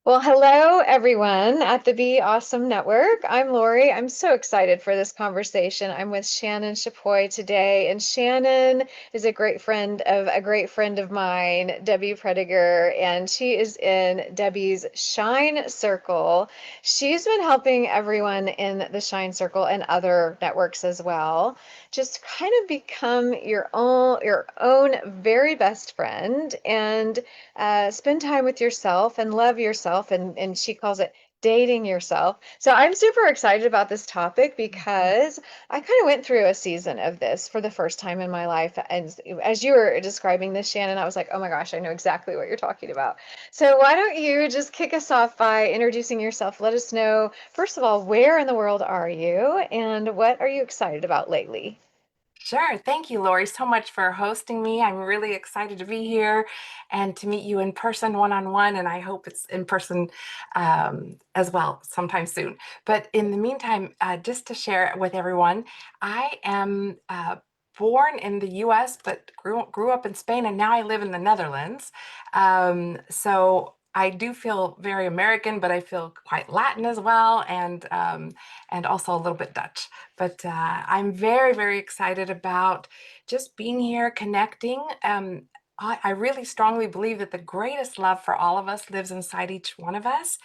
Well, hello everyone at the Be Awesome Network. I'm Lori. I'm so excited for this conversation. I'm with Shannon Chapoy today, and Shannon is a great friend of mine, Debbie Prediger, and she is in Debbie's Shine Circle. She's been helping everyone in the Shine Circle and other networks as well, just kind of become your own very best friend and spend time with yourself and love yourself. And she calls it dating yourself. So I'm super excited about this topic because I kind of went through a season of this for the first time in my life. And as you were describing this, Shannon, I was like, oh my gosh, I know exactly what you're talking about. So why don't you just kick us off by introducing yourself? Let us know, first of all, where in the world are you and what are you excited about lately? Sure. Thank you, Lori, so much for hosting me. I'm really excited to be here and to meet you in person, one-on-one, and I hope it's in person as well sometime soon. But in the meantime, just to share with everyone, I am born in the US, but grew up in Spain, and now I live in the Netherlands. So I do feel very American, but I feel quite Latin as well, and also a little bit Dutch. But I'm very, very excited about just being here, connecting. I really strongly believe that the greatest love for all of us lives inside each one of us.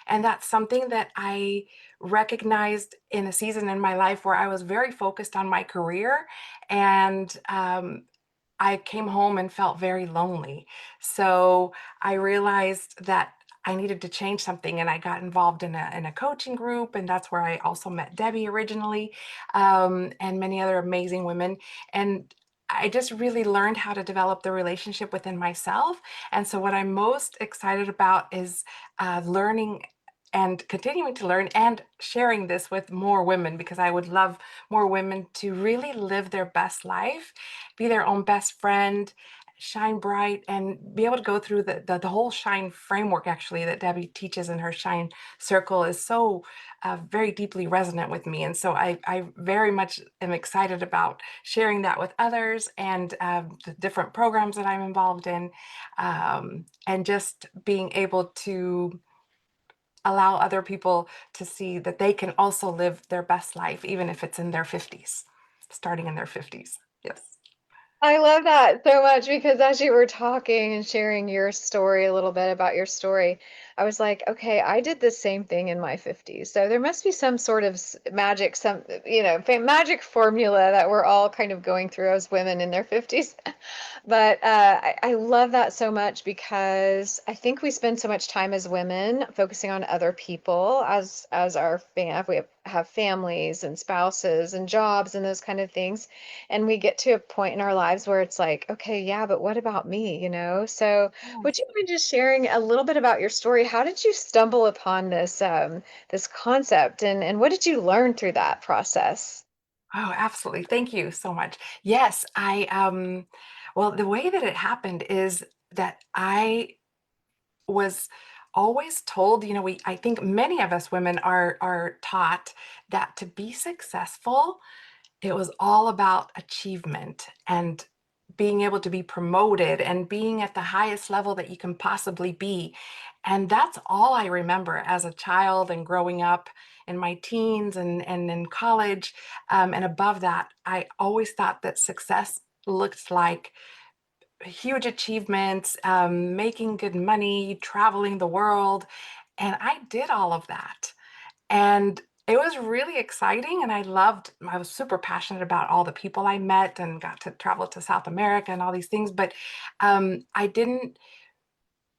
And that's something that I recognized in a season in my life where I was very focused on my career. And I came home and felt very lonely. So I realized that I needed to change something, and I got involved in a coaching group, and that's where I also met Debbie originally, and many other amazing women. And I just really learned how to develop the relationship within myself. And so, what I'm most excited about is learning and continuing to learn and sharing this with more women, because I would love more women to really live their best life, be their own best friend, shine bright, and be able to go through the whole shine framework actually that Debbie teaches in her shine circle is so very deeply resonant with me. And so I very much am excited about sharing that with others, and the different programs that I'm involved in, and just being able to allow other people to see that they can also live their best life, even if it's in their 50s, starting in their 50s. Yes. I love that so much because as you were talking and sharing your story, a little bit about your story, I was like, okay, I did the same thing in my 50s. So there must be some sort of magic, magic formula that we're all kind of going through as women in their 50s. But I love that so much because I think we spend so much time as women focusing on other people as our have families and spouses and jobs and those kind of things. And we get to a point in our lives where it's like, okay, yeah, but what about me, you know? So would you mind just sharing a little bit about your story? How did you stumble upon this concept and what did you learn through that process? Oh, absolutely. Thank you so much. Yes, well, the way that it happened is that I was always told, I think many of us women are taught that to be successful, it was all about achievement and being able to be promoted and being at the highest level that you can possibly be. And that's all I remember as a child and growing up in my teens and in college. And above that, I always thought that success looked like huge achievements, making good money, traveling the world. And I did all of that. And it was really exciting. And I was super passionate about all the people I met and got to travel to South America and all these things. But I didn't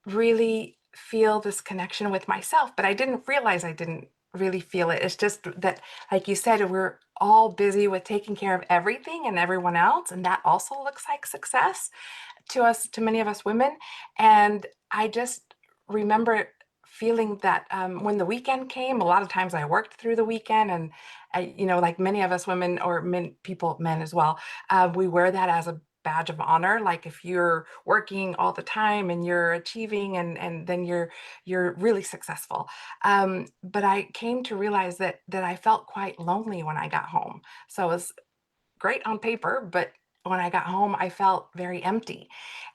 really feel this connection with myself, but I didn't realize I didn't really feel it. It's just that, like you said, we're all busy with taking care of everything and everyone else. And that also looks like success to us, to many of us women. And I just remember feeling that when the weekend came, a lot of times I worked through the weekend, and like many of us women, or men as well, we wear that as a badge of honor. Like if you're working all the time and you're achieving, and then you're really successful. But I came to realize that I felt quite lonely when I got home. So it was great on paper, but when I got home, I felt very empty.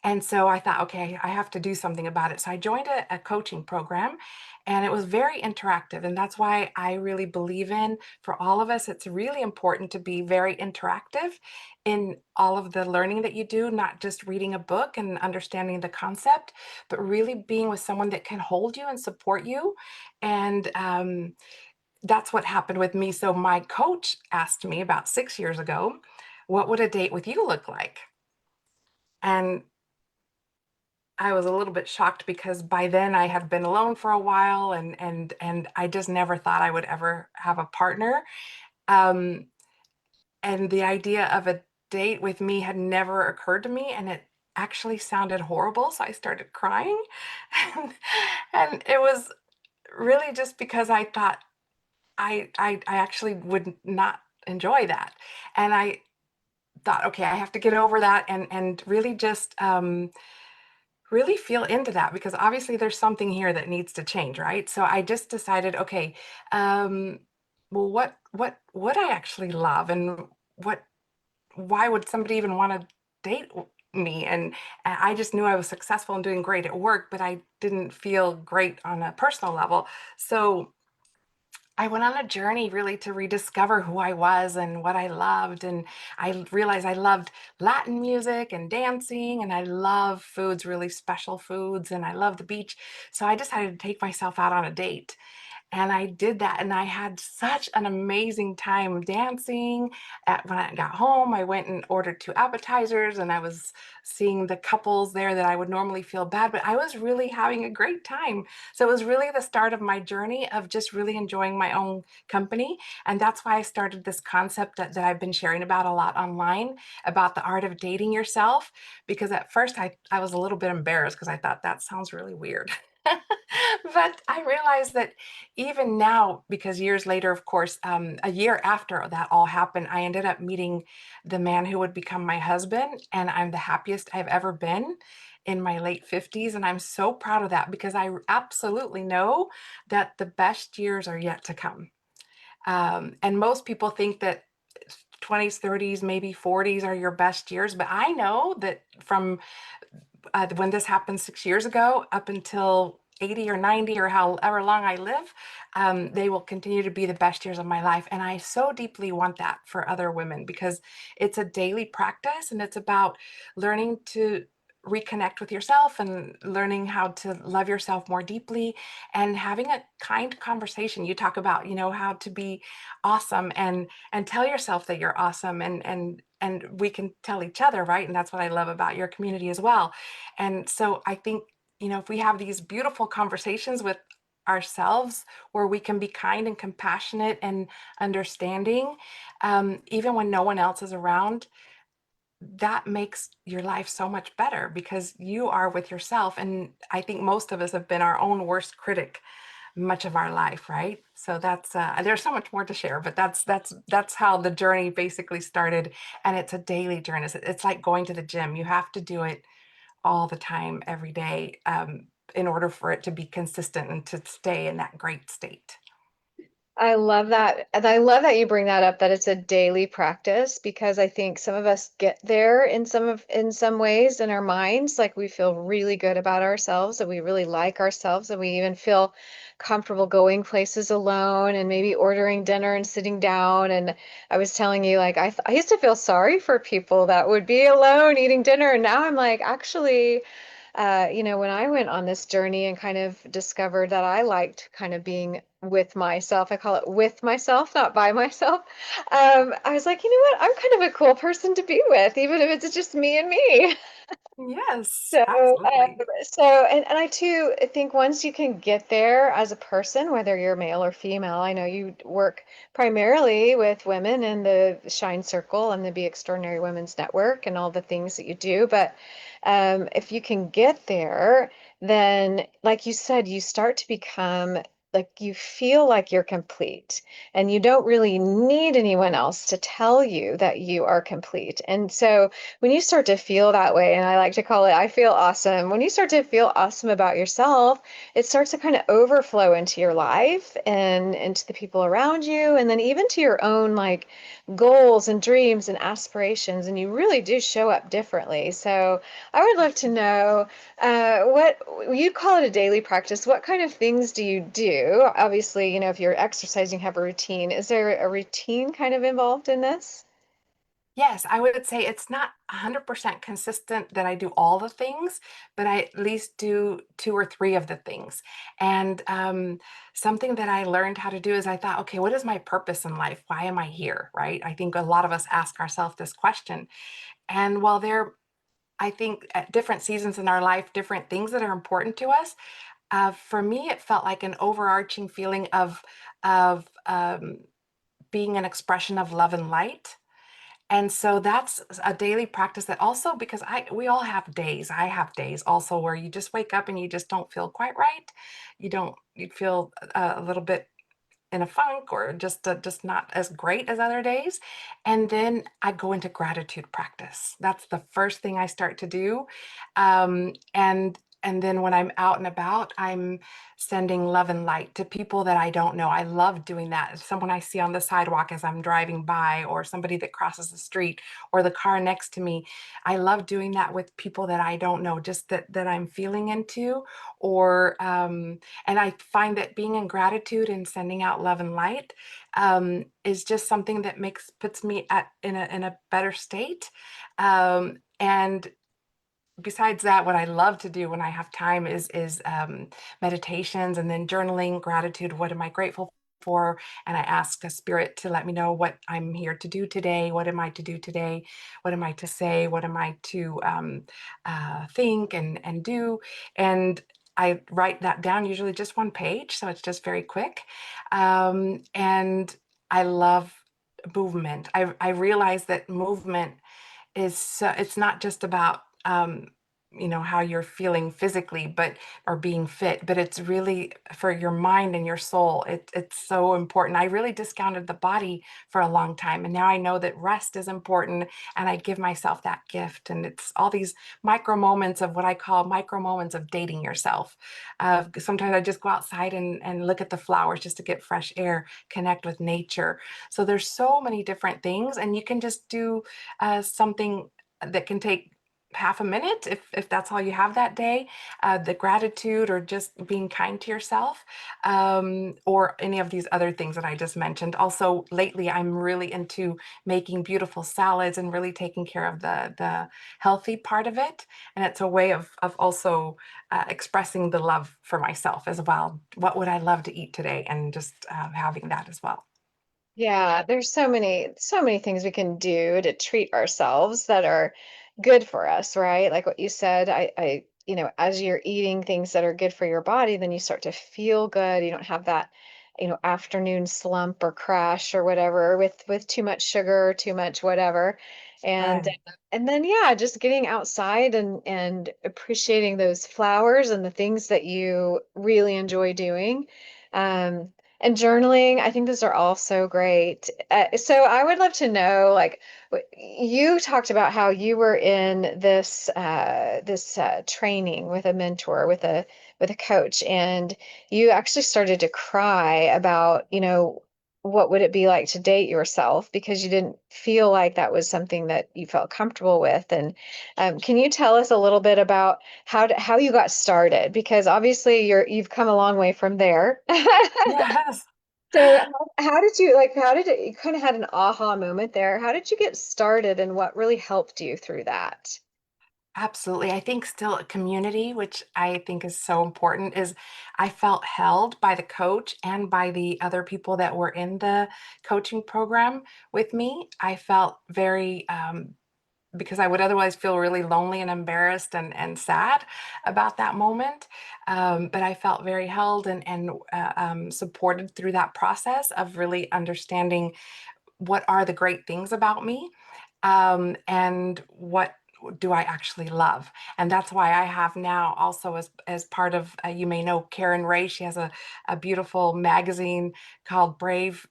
And so I thought, okay, I have to do something about it. So I joined a coaching program, and it was very interactive. And that's why I really believe in, for all of us, it's really important to be very interactive in all of the learning that you do, not just reading a book and understanding the concept, but really being with someone that can hold you and support you. And that's what happened with me. So my coach asked me about 6 years ago, what would a date with you look like? And I was a little bit shocked because by then I had been alone for a while, and I just never thought I would ever have a partner. Um, and the idea of a date with me had never occurred to me, and it actually sounded horrible. So I started crying. And it was really just because I thought I actually would not enjoy that. And I thought, okay, I have to get over that and really just really feel into that, because obviously there's something here that needs to change, right? So I just decided, okay, um, well, what would I actually love, and what why would somebody even want to date me? And I just knew I was successful and doing great at work, but I didn't feel great on a personal level. So I went on a journey really to rediscover who I was and what I loved. And I realized I loved Latin music and dancing, and I love foods, really special foods, and I love the beach. So I decided to take myself out on a date. And I did that, and I had such an amazing time dancing. When I got home, I went and ordered two appetizers, and I was seeing the couples there that I would normally feel bad, but I was really having a great time. So it was really the start of my journey of just really enjoying my own company. And that's why I started this concept that I've been sharing about a lot online, about the art of dating yourself. Because at first I was a little bit embarrassed because I thought that sounds really weird. But I realized that even now, because years later, of course, a year after that all happened, I ended up meeting the man who would become my husband. And I'm the happiest I've ever been in my late 50s. And I'm so proud of that, because I absolutely know that the best years are yet to come. And most people think that 20s, 30s, maybe 40s are your best years. But I know that from when this happened 6 years ago up until 80 or 90 or however long I live, they will continue to be the best years of my life. And I so deeply want that for other women, because it's a daily practice, and it's about learning to reconnect with yourself and learning how to love yourself more deeply, and having a kind conversation. You talk about, how to be awesome, and tell yourself that you're awesome, and we can tell each other, right? And that's what I love about your community as well. And so I think, if we have these beautiful conversations with ourselves, where we can be kind and compassionate and understanding, even when no one else is around, that makes your life so much better, because you are with yourself. And I think most of us have been our own worst critic much of our life, right? So that's there's so much more to share, but that's how the journey basically started. And it's a daily journey. It's like going to the gym. You have to do it all the time, every day, in order for it to be consistent and to stay in that great state. I love that. And I love that you bring that up, that it's a daily practice, because I think some of us get there in some ways in our minds, like we feel really good about ourselves and we really like ourselves and we even feel comfortable going places alone and maybe ordering dinner and sitting down. And I was telling you, like I used to feel sorry for people that would be alone eating dinner, and now I'm like, actually, when I went on this journey and kind of discovered that I liked kind of being with myself, I call it with myself, not by myself. I was like, you know what? I'm kind of a cool person to be with, even if it's just me and me. Yes, So, absolutely. and I too think once you can get there as a person, whether you're male or female, I know you work primarily with women in the Shine Circle and the Be Extraordinary Women's Network and all the things that you do. But if you can get there, then, like you said, you start to become like you feel like you're complete and you don't really need anyone else to tell you that you are complete. And so when you start to feel that way, and I like to call it, I feel awesome. When you start to feel awesome about yourself, it starts to kind of overflow into your life and into the people around you, and then even to your own like goals and dreams and aspirations. And you really do show up differently. So I would love to know what you'd call it a daily practice. What kind of things do you do? Obviously, if you're exercising, have a routine. Is there a routine kind of involved in this? Yes, I would say it's not 100% consistent that I do all the things, but I at least do two or three of the things. And something that I learned how to do is I thought, okay, what is my purpose in life? Why am I here? Right? I think a lot of us ask ourselves this question. And while there, I think at different seasons in our life, different things that are important to us. For me, it felt like an overarching feeling of being an expression of love and light. And so that's a daily practice that also because I we all have days. I have days also where you just wake up and you just don't feel quite right. You feel a little bit in a funk or just not as great as other days. And then I go into gratitude practice. That's the first thing I start to do. And then when I'm out and about, I'm sending love and light to people that I don't know. I love doing that. Someone I see on the sidewalk as I'm driving by, or somebody that crosses the street, or the car next to me. I love doing that with people that I don't know, just that I'm feeling into, or and I find that being in gratitude and sending out love and light is just something that puts me in a better state. And besides that, what I love to do when I have time is meditations and then journaling, gratitude. What am I grateful for? And I ask the spirit to let me know what I'm here to do today. What am I to do today? What am I to say? What am I to think and do? And I write that down, usually just one page, so it's just very quick. And I love movement. I realize that movement it's not just about how you're feeling physically but or being fit, but it's really for your mind and your soul. It's so important. I really discounted the body for a long time, and now I know that rest is important, and I give myself that gift. And it's all these micro moments of what I call micro moments of dating yourself. Sometimes I just go outside and look at the flowers just to get fresh air, connect with nature. So there's so many different things, and you can just do something that can take half a minute if that's all you have that day. The gratitude or just being kind to yourself, or any of these other things that I just mentioned. Also, lately, I'm really into making beautiful salads and really taking care of the healthy part of it. And it's a way of also expressing the love for myself as well. What would I love to eat today? And just having that as well. Yeah, there's so many things we can do to treat ourselves that are good for us, right? Like what you said, as you're eating things that are good for your body, then you start to feel good. You don't have that, afternoon slump or crash or whatever with too much sugar or too much whatever. And Right. and then yeah, just getting outside and appreciating those flowers and the things that you really enjoy doing. Um, and journaling, I think those are all so great. So I would love to know, like, you talked about how you were in this training with a mentor, with a coach, and you actually started to cry about, what would it be like to date yourself because you didn't feel like that was something that you felt comfortable with. And can you tell us a little bit about how you got started? Because obviously you've come a long way from there. Yes. So how did you kind of had an aha moment there. How did you get started and what really helped you through that? Absolutely. I think still a community, which I think is so important, is I felt held by the coach and by the other people that were in the coaching program with me. I felt very, because I would otherwise feel really lonely and embarrassed and sad about that moment. But I felt very held and supported through that process of really understanding what are the great things about me, and do I actually love? And that's why I have now also as part of you may know Karen Ray. She has a beautiful magazine called Brave,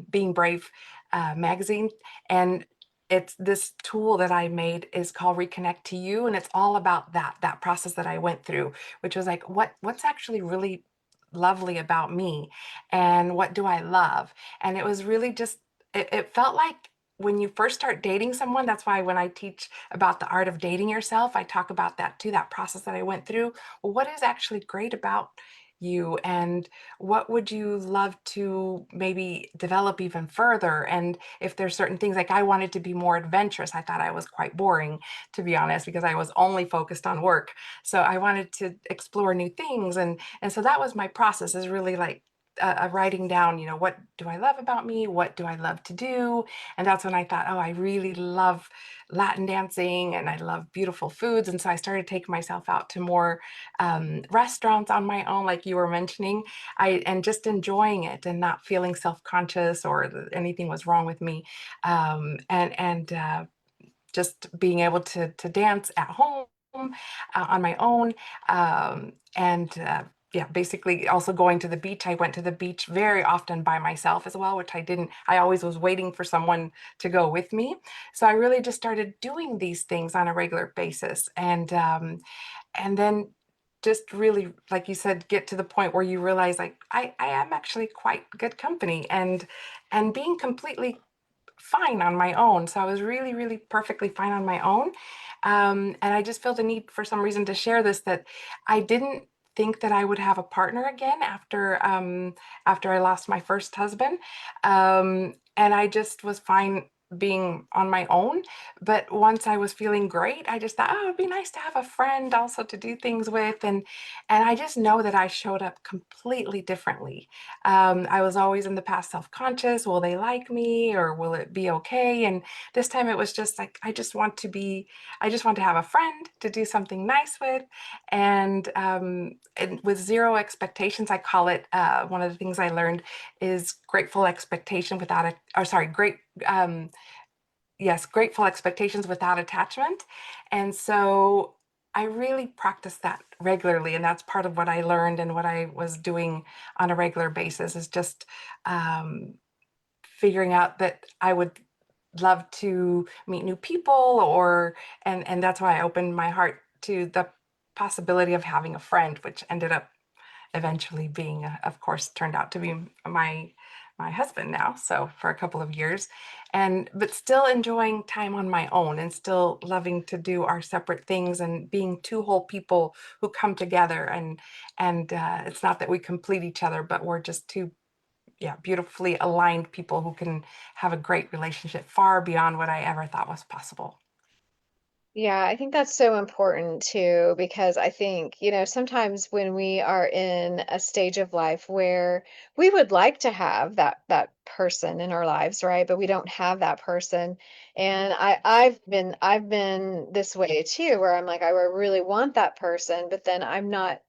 Being Brave magazine, and it's this tool that I made is called Reconnect to You, and it's all about that process that I went through, which was like what's actually really lovely about me, and what do I love? And it was really just it felt like when you first start dating someone, that's why when I teach about the art of dating yourself, I talk about that too, that process that I went through. Well, what is actually great about you, and what would you love to maybe develop even further? And if there's certain things, like I wanted to be more adventurous, I thought I was quite boring, to be honest, because I was only focused on work. So I wanted to explore new things, and so that was my process, is really like writing down, what do I love about me? What do I love to do? And that's when I thought, oh, I really love Latin dancing and I love beautiful foods. And so I started taking myself out to more restaurants on my own, like you were mentioning, and just enjoying it and not feeling self-conscious or that anything was wrong with me. And just being able to dance at home on my own, and yeah, basically also going to the beach. I went to the beach very often by myself as well, which I didn't. I always was waiting for someone to go with me. So I really just started doing these things on a regular basis, and then just really, like you said, get to the point where you realize like I am actually quite good company, and being completely fine on my own. So I was really, really perfectly fine on my own. And I just feel the need for some reason to share this, that I didn't think that I would have a partner again after I lost my first husband. And I just was fine being on my own. But once I was feeling great, I just thought, oh, it'd be nice to have a friend also to do things with. And I just know that I showed up completely differently. I was always in the past self-conscious. Will they like me, or will it be okay? And this time it was just like, I just want to have a friend to do something nice with. And with zero expectations, I call it, one of the things I learned is grateful expectation without a, or sorry, um, yes, grateful expectations without attachment. And so I really practice that regularly. And that's part of what I learned and what I was doing on a regular basis, is just um, figuring out that I would love to meet new people, or and that's why I opened my heart to the possibility of having a friend, which ended up eventually being, of course, turned out to be my husband now. So for a couple of years, and but still enjoying time on my own, and still loving to do our separate things, and being two whole people who come together. And it's not that we complete each other, but we're just two, yeah, beautifully aligned people who can have a great relationship far beyond what I ever thought was possible. Yeah, I think that's so important too, because I think, sometimes when we are in a stage of life where we would like to have that person in our lives, right? But we don't have that person. And I've been this way too, where I'm like, I really want that person, but then I'm not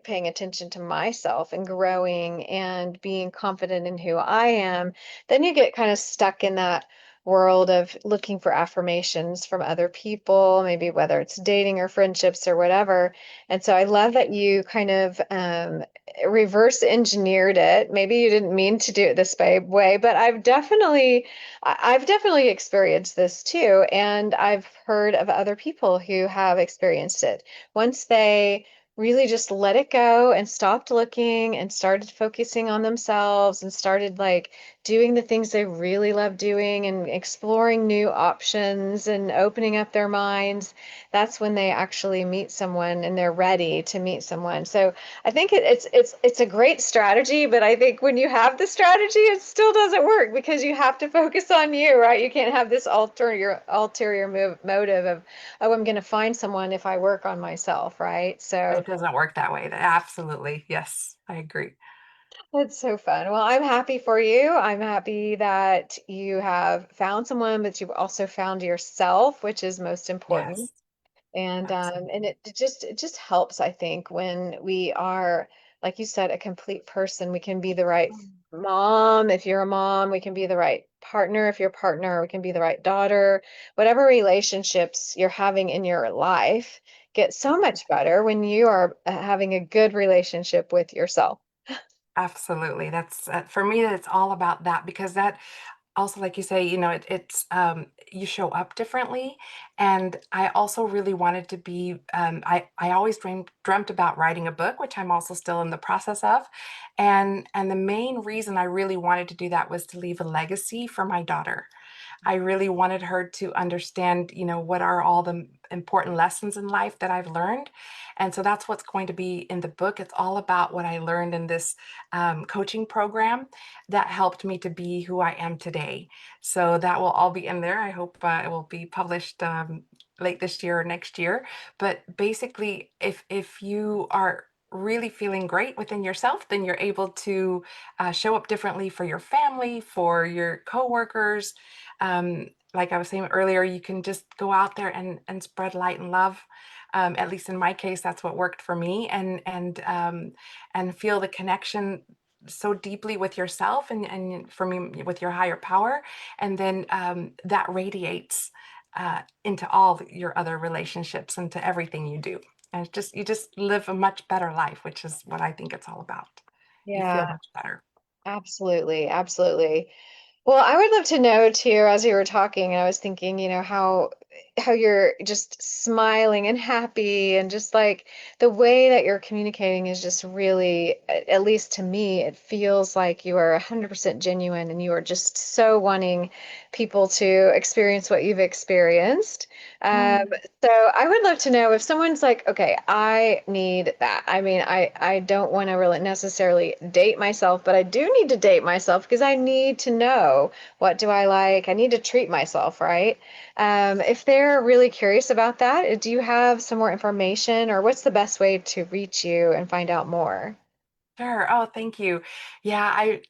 paying attention to myself and growing and being confident in who I am. Then you get kind of stuck in that world of looking for affirmations from other people, maybe whether it's dating or friendships or whatever. And so I love that you kind of reverse engineered it. Maybe you didn't mean to do it this way, but I've definitely experienced this too. And I've heard of other people who have experienced it. Once they really just let it go and stopped looking and started focusing on themselves and started like doing the things they really love doing and exploring new options and opening up their minds, that's when they actually meet someone and they're ready to meet someone. So I think it's a great strategy, but I think when you have the strategy, it still doesn't work because you have to focus on you, right? You can't have this ulterior motive of, oh, I'm going to find someone if I work on myself, right? So It doesn't work that way. Absolutely. Yes, I agree. it's so fun. Well, I'm happy for you. I'm happy that you have found someone, but you've also found yourself, which is most important. Yes, And absolutely. it just helps, I think, when we are like you said, a complete person. We can be the right mom if you're a mom, we can be the right partner if you're a partner, we can be the right daughter. Whatever relationships you're having in your life get so much better when you are having a good relationship with yourself. Absolutely. That's for me, it's all about that because that also, like you say, you show up differently. And I also really wanted to be, I always dreamt about writing a book, which I'm also still in the process of. And the main reason I really wanted to do that was to leave a legacy for my daughter. I really wanted her to understand, what are all the important lessons in life that I've learned. And so that's what's going to be in the book. It's all about what I learned in this coaching program that helped me to be who I am today. So that will all be in there. I hope it will be published late this year or next year. But basically, if you are really feeling great within yourself, then you're able to show up differently for your family, for your coworkers. Like I was saying earlier, you can just go out there and spread light and love. At least in my case, that's what worked for me, and feel the connection so deeply with yourself, and for me with your higher power, and then that radiates into all your other relationships and to everything you do. And it's just you just live a much better life, which is what I think it's all about. You Yeah, feel much better. absolutely, absolutely. Well, I would love to know too, as you were talking, I was thinking, how you're just smiling and happy and just like the way that you're communicating is just really, at least to me, it feels like you are 100% genuine and you are just so wanting people to experience what you've experienced. Um, Mm. so I would love to know if someone's like, okay, I need that. I mean, I don't want to really necessarily date myself, but I do need to date myself because I need to know what do I like. I need to treat myself, right? If they're really curious about that, do you have some more information or what's the best way to reach you and find out more? Sure. Oh, thank you. Yeah, I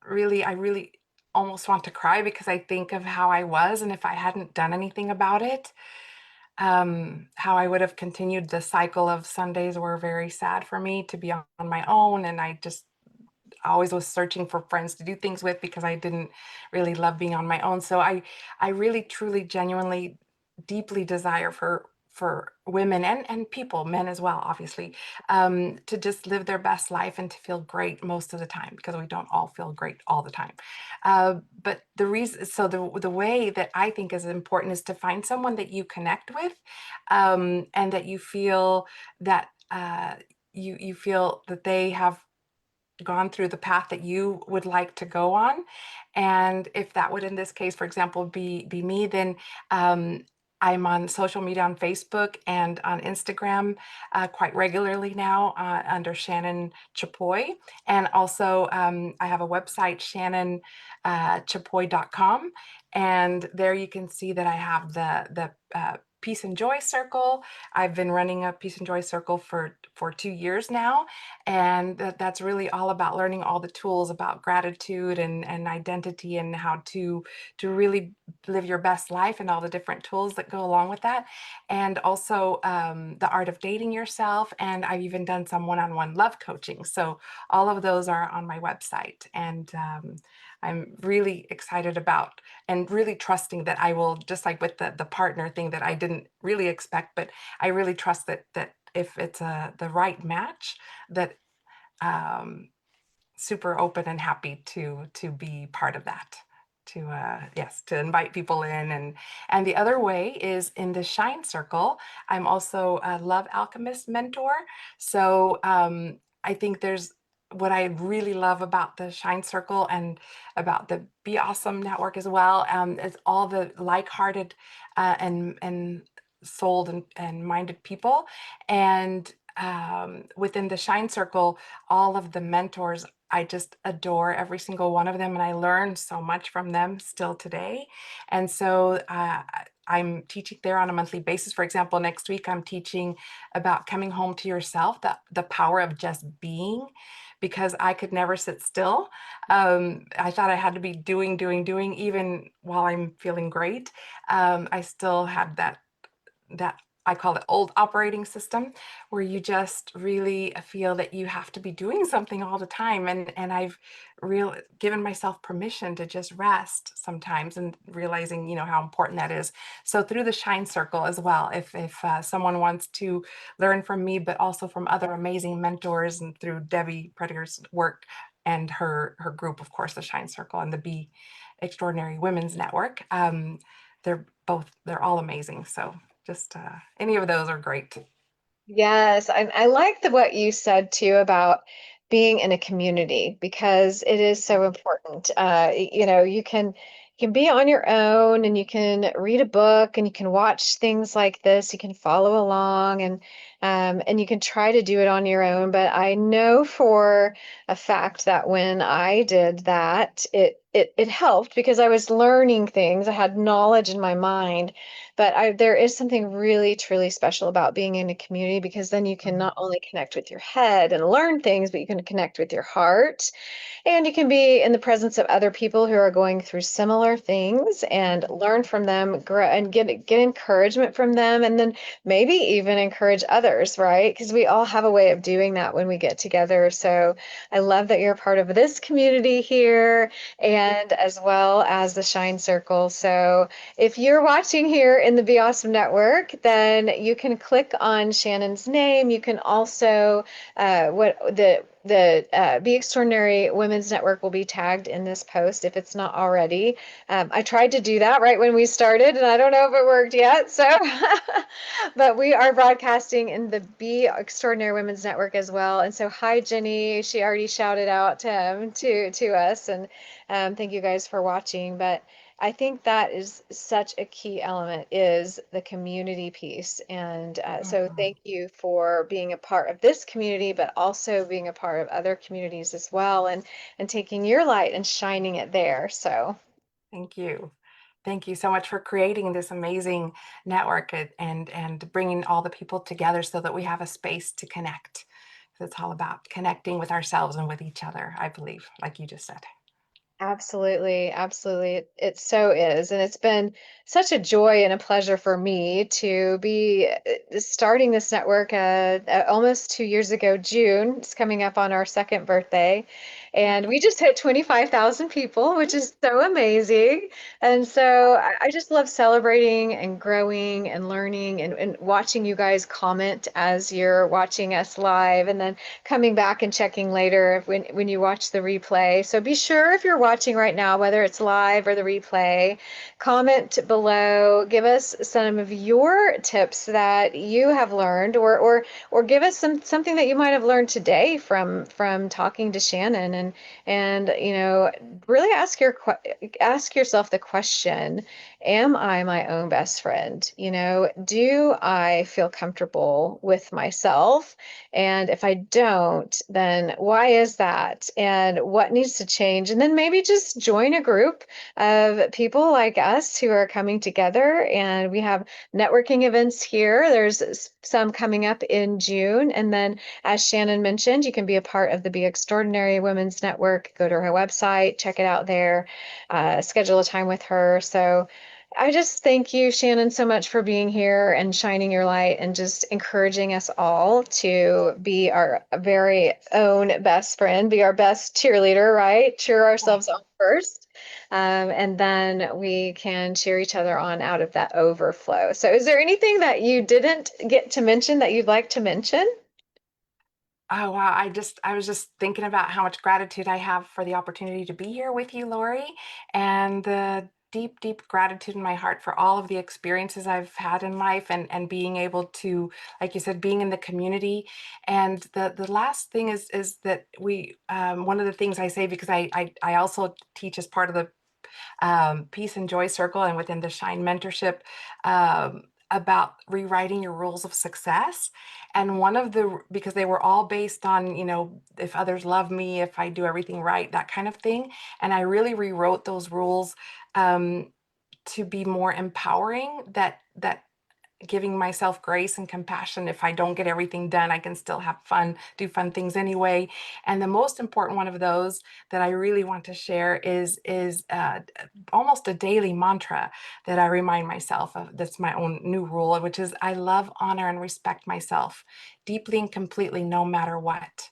really almost want to cry because I think of how I was, and if I hadn't done anything about it, how I would have continued the cycle of Sundays were very sad for me to be on my own, and I just always was searching for friends to do things with because I didn't really love being on my own. So I really truly genuinely deeply desire for women and people, men as well, obviously, to just live their best life and to feel great most of the time because we don't all feel great all the time. But the reason, so the way that I think is important is to find someone that you connect with, and that you feel that you feel that they have gone through the path that you would like to go on. And if that would, in this case, for example, be me, then um, I'm on social media on Facebook and on Instagram quite regularly now under Shannon Chapoy. And also, I have a website, shannonchapoy.com. And there you can see that I have the Peace and Joy Circle. I've been running a Peace and Joy Circle for 2 years now, and that's really all about learning all the tools about gratitude and identity and how to really live your best life and all the different tools that go along with that, and also the art of dating yourself. And I've even done some one-on-one love coaching, so all of those are on my website. And I'm really excited about and really trusting that I will, just like with the partner thing that I didn't really expect, but I really trust that if it's the right match, that um, super open and happy to be part of that, to yes, to invite people in. And the other way is in the Shine Circle. I'm also a love alchemist mentor, so I think there's what I really love about the Shine Circle and about the Be Awesome network as well, is all the like-hearted and souled and minded people. And within the Shine Circle, all of the mentors, I just adore every single one of them, and I learn so much from them still today. And so I'm teaching there on a monthly basis. For example, next week I'm teaching about coming home to yourself, the power of just being, because I could never sit still. I thought I had to be doing, doing, doing, even while I'm feeling great. I still had that I call it old operating system, where you just really feel that you have to be doing something all the time. And I've given myself permission to just rest sometimes, and realizing, how important that is. So through the Shine Circle as well, if someone wants to learn from me, but also from other amazing mentors, and through Debbie Prediger's work and her group, of course, the Shine Circle and the Be Extraordinary Women's Network. They're all amazing. So just any of those are great. Yes, I like what you said too about being in a community because it is so important. You can be on your own and you can read a book and you can watch things like this. You can follow along and you can try to do it on your own. But I know for a fact that when I did that, it helped because I was learning things. I had knowledge in my mind. But there is something really, truly special about being in a community because then you can not only connect with your head and learn things, but you can connect with your heart. And you can be in the presence of other people who are going through similar things and learn from them, grow and get encouragement from them, and then maybe even encourage others, right? Because we all have a way of doing that when we get together. So I love that you're a part of this community here and as well as the Shine Circle. So if you're watching here in the Be Awesome Network, then you can click on Shannon's name. You can also what the Be Extraordinary Women's Network will be tagged in this post if it's not already. I tried to do that right when we started, and I don't know if it worked yet. So, but we are broadcasting in the Be Extraordinary Women's Network as well. And so, hi Jenny. She already shouted out to us, and thank you guys for watching. But I think that is such a key element is the community piece. And so Mhm. thank you for being a part of this community, but also being a part of other communities as well and taking your light and shining it there. So Thank you. Thank you so much for creating this amazing network, and bringing all the people together so that we have a space to connect. It's all about connecting with ourselves and with each other, I believe, like you just said. absolutely, absolutely. It so is. And it's been such a joy and a pleasure for me to be starting this network almost 2 years ago, June. It's coming up on our second birthday. And we just hit 25,000 people, which is so amazing. And so I just love celebrating and growing and learning and watching you guys comment as you're watching us live. And then coming back and checking later when you watch the replay. So be sure if you're watching right now, whether it's live or the replay, comment below, give us some of your tips that you have learned or give us something that you might have learned today from talking to Shannon and really ask yourself the question, am I my own best friend? Do I feel comfortable with myself? And if I don't, then why is that? And what needs to change? And then maybe just join a group of people like us who are coming together. And we have networking events here. There's some coming up in June. And then, as Shannon mentioned, you can be a part of the Be Extraordinary Women's Network. Go to her website, check it out there, schedule a time with her. So, I just thank you, Shannon, so much for being here and shining your light and just encouraging us all to be our very own best friend, be our best cheerleader, right? Cheer ourselves on first. And then we can cheer each other on out of that overflow. So, is there anything that you didn't get to mention that you'd like to mention? Oh, wow. I was just thinking about how much gratitude I have for the opportunity to be here with you, Lori, and the deep, deep gratitude in my heart for all of the experiences I've had in life, and being able to, like you said, being in the community. And the last thing is that one of the things I say, because I also teach as part of the Peace and Joy Circle and within the Shine Mentorship, about rewriting your rules of success. And because they were all based on, if others love me, if I do everything right, that kind of thing. And I really rewrote those rules, to be more empowering, that giving myself grace and compassion. If I don't get everything done, I can still have fun, do fun things anyway. And the most important one of those that I really want to share is almost a daily mantra that I remind myself of. That's my own new rule, which is I love, honor, and respect myself deeply and completely, no matter what.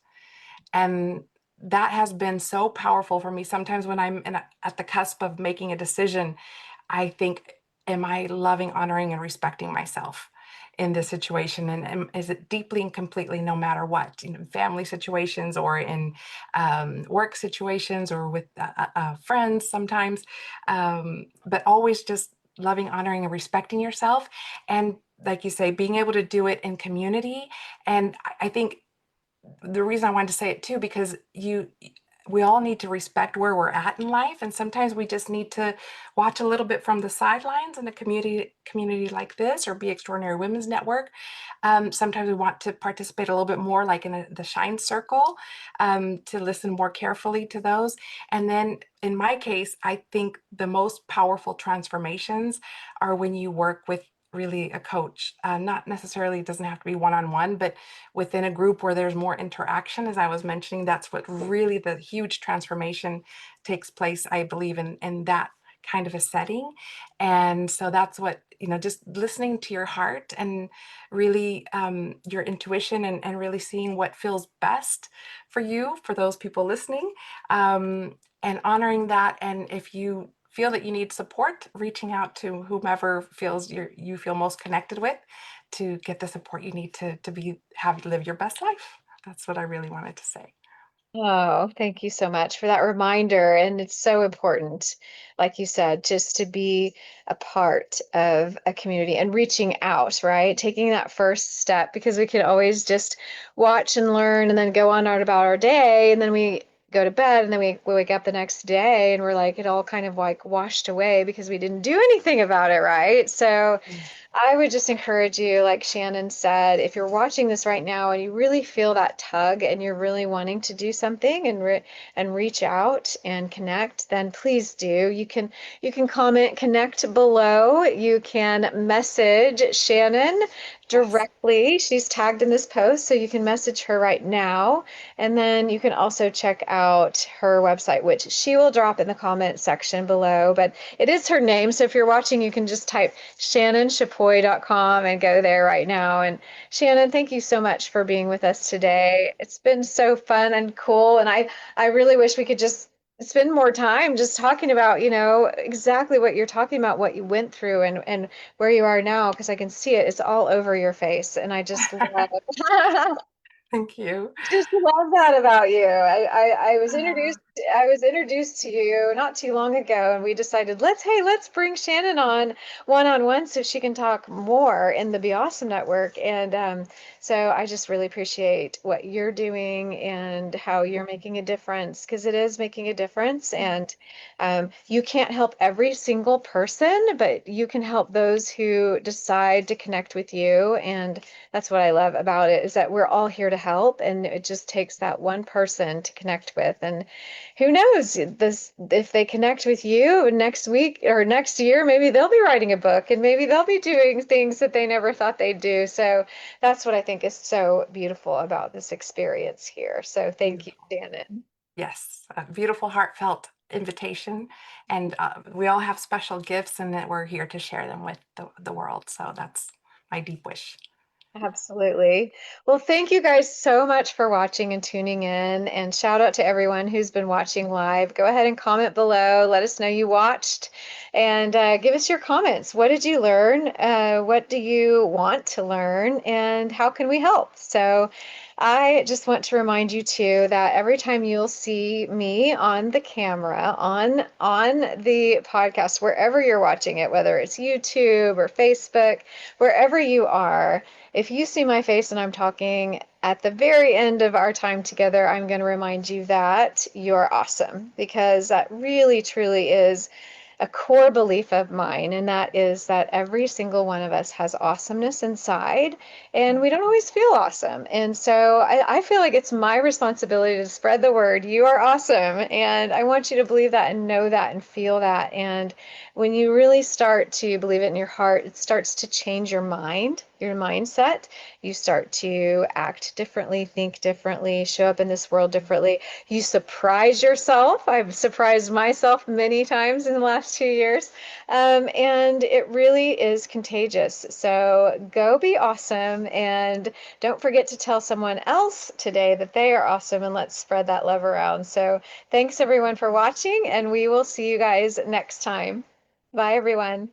And that has been so powerful for me. Sometimes when at the cusp of making a decision, I think, am I loving, honoring, and respecting myself in this situation? And is it deeply and completely, no matter what, family situations or in work situations or with friends sometimes, but always just loving, honoring, and respecting yourself. And like you say, being able to do it in community. And I think the reason I wanted to say it too, because we all need to respect where we're at in life, and sometimes we just need to watch a little bit from the sidelines in a community like this, or Be Extraordinary Women's Network. Sometimes we want to participate a little bit more, like in the Shine Circle, to listen more carefully to those. And then in my case, I think the most powerful transformations are when you work with really a coach. Not necessarily, it doesn't have to be one-on-one, but within a group where there's more interaction, as I was mentioning, that's what really the huge transformation takes place, I believe, in that kind of a setting. And so that's what, just listening to your heart and really your intuition, and really seeing what feels best for you, for those people listening, and honoring that. And if you feel that you need support, reaching out to whomever you feel most connected with, to get the support you need to live your best life. That's what I really wanted to say. Oh, thank you so much for that reminder. And it's so important, like you said, just to be a part of a community and reaching out, right? Taking that first step, because we can always just watch and learn and then go on out about our day. And then we go to bed and then we wake up the next day and we're like, it all kind of like washed away because we didn't do anything about it, right? So, Mm. I would just encourage you, like Shannon said, if you're watching this right now and you really feel that tug and you're really wanting to do something and reach out and connect, then please do. You can comment, connect below. You can message Shannon Yes. directly. She's tagged in this post, so you can message her right now. And then you can also check out her website, which she will drop in the comment section below. But it is her name, so if you're watching, you can just type shannonchapoy.com and go there right now. And Shannon, thank you so much for being with us today. It's been so fun and cool. And I really wish we could just spend more time just talking about, exactly what you're talking about, what you went through and where you are now, because I can see it. It's all over your face. And I just love Thank you. just love that about you. I was introduced to you not too long ago, and we decided let's bring Shannon on one so she can talk more in the Be Awesome Network. And so I just really appreciate what you're doing and how you're making a difference, because it is making a difference. And you can't help every single person, but you can help those who decide to connect with you. And that's what I love about it, is that we're all here to help, and it just takes that one person to connect with. And who knows, this if they connect with you next week or next year, maybe they'll be writing a book and maybe they'll be doing things that they never thought they'd do. So that's what I think is so beautiful about this experience here. So thank you, Beautiful. Shannon. Yes, a beautiful, heartfelt invitation. And we all have special gifts, and that we're here to share them with the world. So that's my deep wish. Absolutely. Well, thank you guys so much for watching and tuning in. And shout out to everyone who's been watching live. Go ahead and comment below. Let us know you watched and give us your comments. What did you learn? What do you want to learn? And how can we help? So, I just want to remind you too that every time you'll see me on the camera, on the podcast, wherever you're watching it, whether it's YouTube or Facebook, wherever you are, if you see my face and I'm talking at the very end of our time together, I'm going to remind you that you're awesome, because that really truly is a core belief of mine, and that is that every single one of us has awesomeness inside, and we don't always feel awesome. And so I feel like it's my responsibility to spread the word. You are awesome. And I want you to believe that and know that and feel that. And when you really start to believe it in your heart, it starts to change your mind, your mindset. You start to act differently, think differently, show up in this world differently. You surprise yourself. I've surprised myself many times in the last 2 years. And it really is contagious. So go be awesome, and don't forget to tell someone else today that they are awesome, and let's spread that love around. So thanks everyone for watching, and we will see you guys next time. Bye everyone.